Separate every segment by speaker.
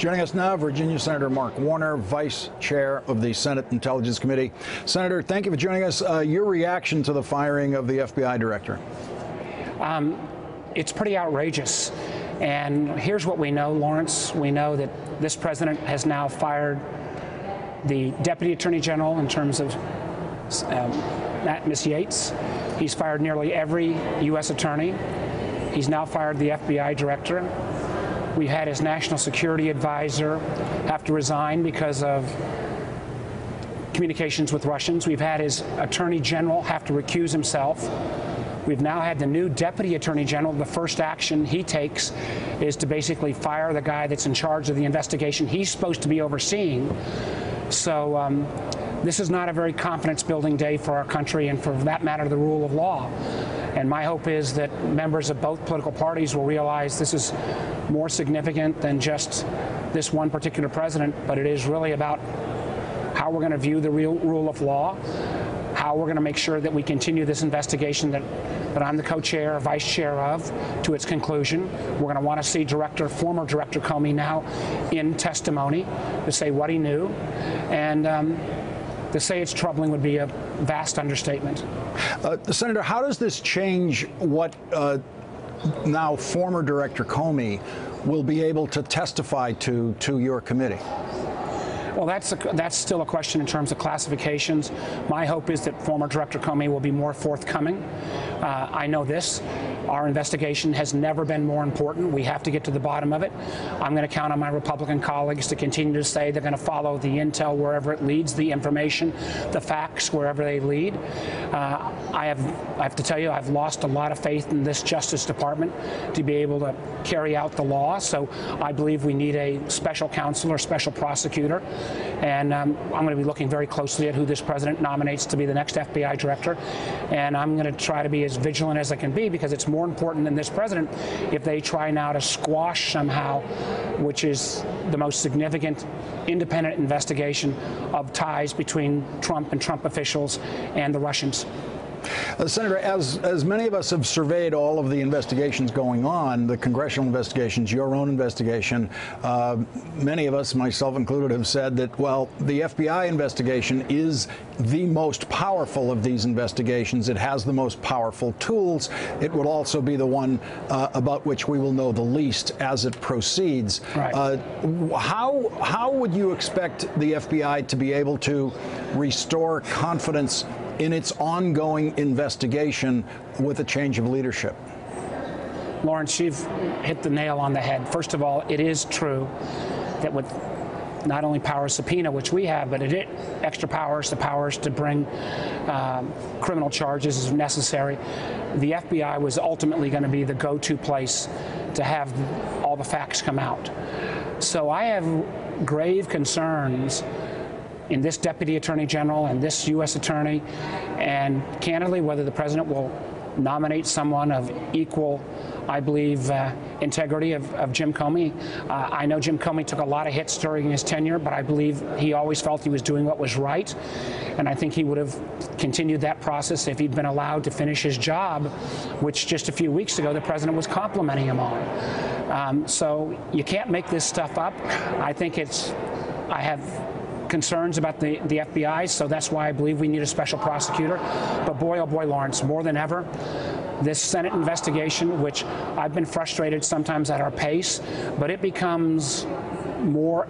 Speaker 1: Joining us now, Virginia Senator Mark Warner, Vice Chair of the Senate Intelligence Committee. Senator, thank you for joining us. Your reaction to the firing of the FBI director?
Speaker 2: It's pretty outrageous. And here's what we know, Lawrence. We know that this president has now fired the Deputy Attorney General in terms of Miss Yates. He's fired nearly every U.S. attorney. He's now fired the FBI director. We had his national security advisor have to resign because of communications with Russians. We've had his attorney general have to recuse himself. We've now had the new deputy attorney general. The first action he takes is to basically fire the guy that's in charge of the investigation he's supposed to be overseeing. So this is not a very confidence-building day for our country and, for that matter, the rule of law. And my hope is that members of both political parties will realize this is more significant than just this one particular president, but it is really about how we're going to view the real rule of law, how we're going to make sure that we continue this investigation that I'm the co-chair, vice chair of, to its conclusion. We're going to want to see former Director Comey now in testimony to say what he knew. And to say it's troubling would be a vast understatement.
Speaker 1: Senator, how does this change what now former Director Comey will be able to testify to your committee?
Speaker 2: Well, that's still a question in terms of classifications. My hope is that former Director Comey will be more forthcoming. I know this. Our investigation has never been more important. We have to get to the bottom of it. I'm going to count on my Republican colleagues to continue to say they're going to follow the intel wherever it leads, the information, the facts wherever they lead. I have to tell you, I've lost a lot of faith in this Justice Department to be able to carry out the law. So I believe we need a special counsel or special prosecutor. And I'm going to be looking very closely at who this president nominates to be the next FBI director. And I'm going to try to be as vigilant as I can be, because it's more important than this president if they try now to squash somehow, which is the most significant independent investigation of ties between Trump and Trump officials and the Russians.
Speaker 1: Senator, as many of us have surveyed all of the investigations going on, the congressional investigations, your own investigation, many of us, myself included, have said that, well, the FBI investigation is the most powerful of these investigations. It has the most powerful tools. It would also be the one about which we will know the least as it proceeds.
Speaker 2: Right.
Speaker 1: How would you expect the FBI to be able to restore confidence in its ongoing investigation with a change of leadership?
Speaker 2: Lawrence, you've hit the nail on the head. First of all, it is true that with not only power of subpoena, which we have, but extra powers, the powers to bring criminal charges if necessary, the FBI was ultimately going to be the go-to place to have all the facts come out. So I have grave concerns in this Deputy Attorney General and this U.S. Attorney, and candidly, whether the President will nominate someone of equal, I believe, integrity of Jim Comey. I know Jim Comey took a lot of hits during his tenure, but I believe he always felt he was doing what was right, and I think he would have continued that process if he'd been allowed to finish his job, which just a few weeks ago the President was complimenting him on. So you can't make this stuff up. I have concerns about the FBI, so that's why I believe we need a special prosecutor. But boy, oh boy, Lawrence, more than ever, this Senate investigation, which I've been frustrated sometimes at our pace, but it becomes more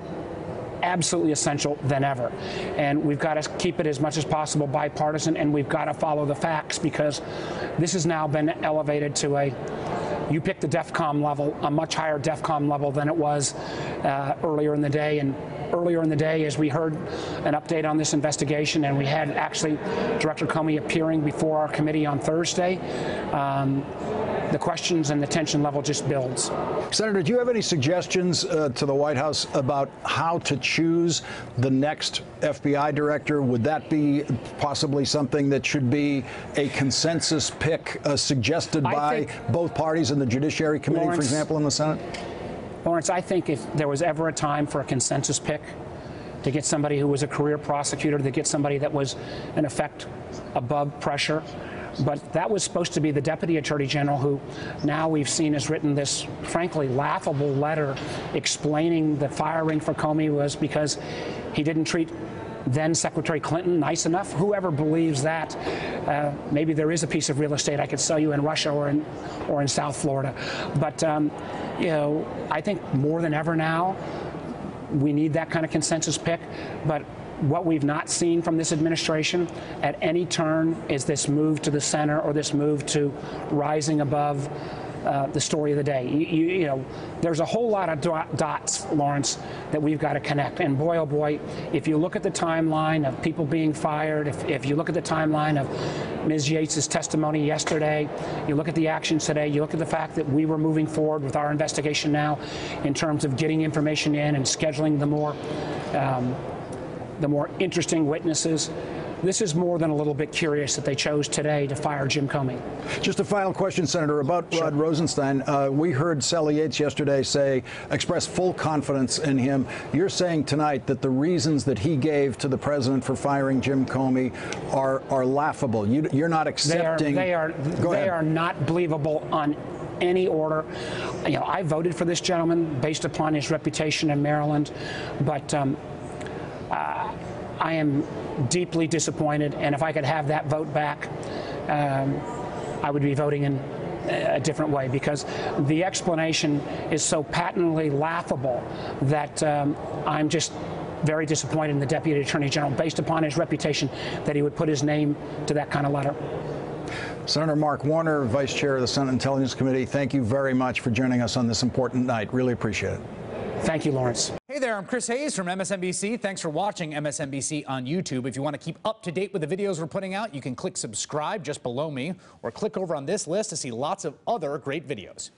Speaker 2: absolutely essential than ever. And we've got to keep it as much as possible bipartisan, and we've got to follow the facts, because this has now been elevated to you pick the DEFCON level, a much higher DEFCON level than it was earlier in the day. And earlier in the day, as we heard an update on this investigation, and we had actually Director Comey appearing before our committee on Thursday, the questions and the tension level just builds.
Speaker 1: Senator, do you have any suggestions to the White House about how to choose the next FBI director? Would that be possibly something that should be a consensus pick suggested by both parties in the Judiciary Committee, Lawrence, for example, in the Senate?
Speaker 2: Lawrence, I think if there was ever a time for a consensus pick, to get somebody who was a career prosecutor, to get somebody that was, in effect, above pressure, But that was supposed to be the Deputy Attorney General, who now we've seen has written this, frankly, laughable letter explaining the firing for Comey was because he didn't treat then Secretary Clinton nice enough. Whoever believes that, maybe there is a piece of real estate I could sell you in Russia or in South Florida. But you know, I think more than ever now, we need that kind of consensus pick. But what we've not seen from this administration at any turn is this move to the center or this move to rising above the story of the day. You know, there's a whole lot of dots, Lawrence, that we've got to connect. And boy, oh boy, if you look at the timeline of people being fired, if you look at the timeline of Ms. Yates' testimony yesterday, you look at the actions today, you look at the fact that we were moving forward with our investigation now in terms of getting information in and scheduling the more interesting witnesses. This is more than a little bit curious that they chose today to fire Jim Comey.
Speaker 1: Just a final question, Senator, about Rod Rosenstein. We heard Sally Yates yesterday express full confidence in him. You're saying tonight that the reasons that he gave to the president for firing Jim Comey are laughable. You're not accepting.
Speaker 2: They are not believable on any order. You know, I voted for this gentleman based upon his reputation in Maryland, but I am deeply disappointed, and if I could have that vote back, I would be voting in a different way, because the explanation is so patently laughable that I'm just very disappointed in the Deputy Attorney General based upon his reputation that he would put his name to that kind of letter.
Speaker 1: Senator Mark Warner, Vice Chair of the Senate Intelligence Committee, thank you very much for joining us on this important night. Really appreciate it.
Speaker 2: Thank you, Lawrence.
Speaker 3: Hey there, I'm Chris Hayes from MSNBC. Thanks for watching MSNBC on YouTube. If you want to keep up to date with the videos we're putting out, you can click subscribe just below me, or click over on this list to see lots of other great videos.